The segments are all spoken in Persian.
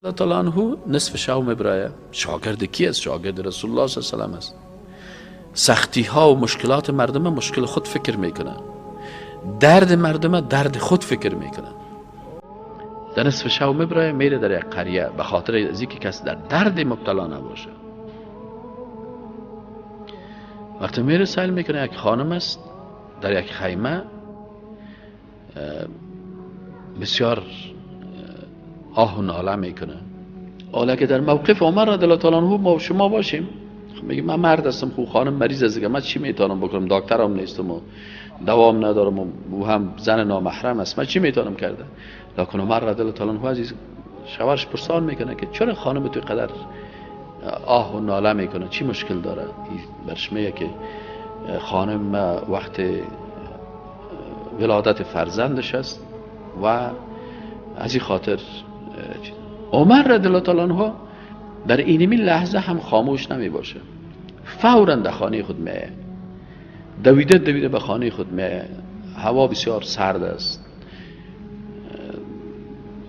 الله تعالی عنه نصف شو میبره. شاگرد کی است؟ شاگرد رسول الله صلی الله علیه و آله است. سختی ها و مشکلات مردم مشکل خود فکر میکنه، درد مردم درد خود فکر میکنه. در نصف شو میبره میره در یک قریه به خاطر از اینکه کسی در درد مبتلا نباشه. وقتی میره سیل میکنه یک خانم است در یک خیمه بسیار آه و ناله میکنه. حالا که در موقف عمر رضی الله تعالی عنه ما شما باشیم، میگه من مرد هستم، خو خانم مریض است، من چی میتونم بکنم؟ دکترم نیستم و دوام ندارم و هم زن نامحرم است، من چی میتونم کرده؟ لکن عمر رضی الله تعالی عنه عزیز شوهرش پرسان میکنه که چرا خانم تو قدر آه و ناله میکنه، چی مشکل داره؟ برش میگه که خانم وقت ولادت فرزندش است و از این خاطر عمر رضی الله تعالی عنه در اینمی لحظه هم خاموش نمی باشه، فوراً در خانه خود میه، دویده به خانه خود میه. هوا بسیار سرد است،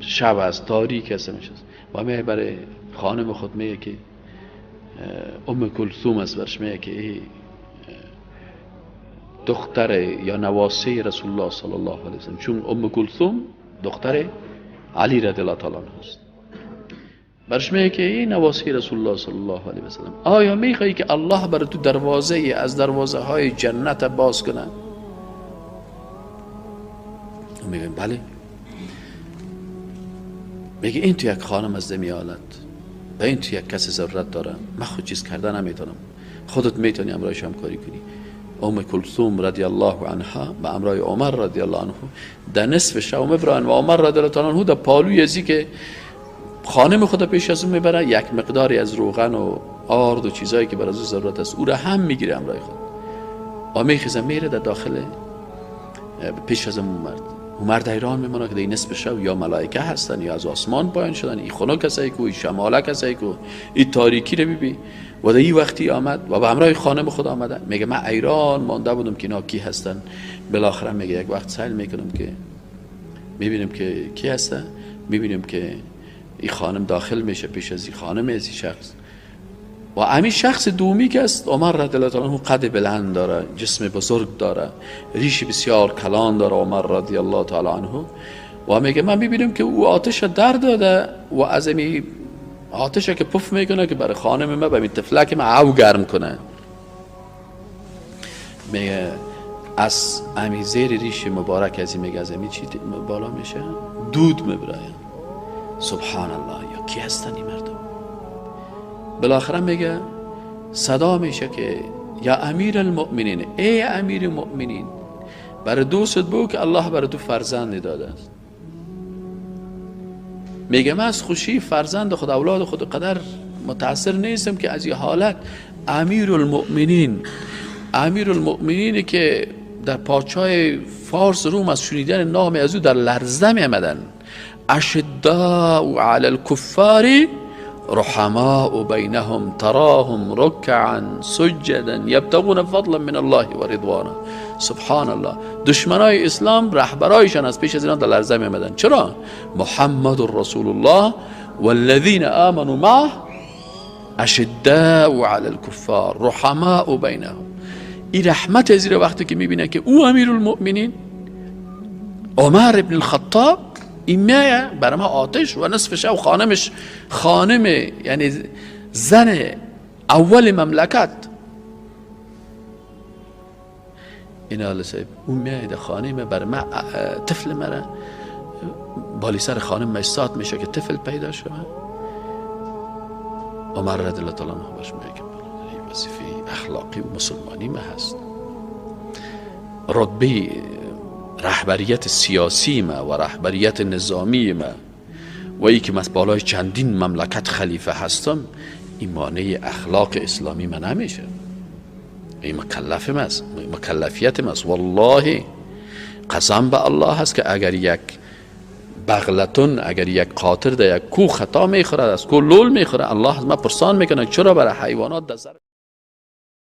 شب است، تاریک است و میه برای خانم خود میگه که ام کلثوم است، برش میگه که ای دختر یا نواسه رسول الله صلی الله علیه و سلم، چون ام کلثوم دختر علی رضی الله تعالی عنه است. برش میگه که این نواسه رسول الله صلی الله علیه و سلم، آیا میخوایی که الله بر تو دروازه از دروازه های جنت باز کنه؟ میگه بله. میگه این تو یک خانم از دمی آلت و این تو یک کسی ضرورت داره، من خود چیز کرده نمیتونم، خودت میتونی امرایش هم کاری کنی. ام کلثوم رضی الله عنها به امرای عمر رضی الله عنه در نصف شب میبرن و عمر رضی الله عنه در پالوی ازی که خانم خود پیش از اون میبره یک مقداری از روغن و آرد و چیزایی که برای از ضرورت است او را هم میگیره امرای خود و میخیزه میره در داخل پیش از اون مرد حیران میمونه که در این نصف شب یا ملائکه هستن یا از آسمان پایین شدن، این خنک کسایی که این شماله کسایی که این تاریکی رو ببین و در این وقتی آمد و به همراه خانم خود آمدن. میگه من حیران مانده بودم که اینا کی هستن. بالاخره میگه یک وقت سائل میکنم که میبینیم که کی هستن، میبینیم که این خانم داخل میشه پیش از این خانم از این شخص و همین شخص دومی که است عمر رضی الله تعالی عنه قد بلند داره، جسم بزرگ داره، ریش بسیار کلان داره عمر رضی الله تعالی عنه و میگه من میبینم که او آتش در داده و از این آتش که پف میکنه که برای خانم من به این تفلک من او گرم کنه. میگه از همین زیر ریش مبارک از این میگه از همین چی بالا میشه؟ دود میبره. سبحان الله، یا کی هستن این مردم؟ بالاخره میگه صدا میشه که یا امیر المؤمنین، ای امیر المؤمنین، برای دوست بگو که الله برای تو فرزند داده است. میگه من از خوشی فرزند خود اولاد خود قدر متاثر نیستم که از این حالت امیر المؤمنین که در پادشاه فارس روم از شنیدن نام از او در لرزه میامدن. اشداء علی الکفار رحماء بینهم تراهم رکعا سجدا یبتغون فضلا من الله و رضوانه. سبحان الله، دشمنای اسلام رهبرایشان از پیش از اینا در لرزه میامدن. چرا؟ محمد رسول الله والذین آمنوا معه اشداء علی الکفار رحماء بینهم. این رحمت از این وقتی که میبینه که او امیر المؤمنین عمر ابن الخطاب این میایه برای ما آتش و نصف شب خانمش، خانم یعنی زن اول مملکت، این حال صاحب اون میایه در خانه برای ما طفل مره بالی سر خانم مجسات میشه که طفل پیدا شده. عمر رضی الله تعالی عنه باش میگه که این وظیفه اخلاقی و مسلمانی ما هست، رتبه رهبریت سیاسی ما و رهبریت نظامی ما و ای که من بالای چندین مملکت خلیفه هستم، این مانع اخلاق اسلامی من نمیشه. این مکلفیت ماست. والله قسم به الله هست که اگر یک بغلتون، اگر یک قاطر در یک کو خطا میخوره، از کو لول میخوره، الله از ما پرسان میکنه چرا برای حیوانات در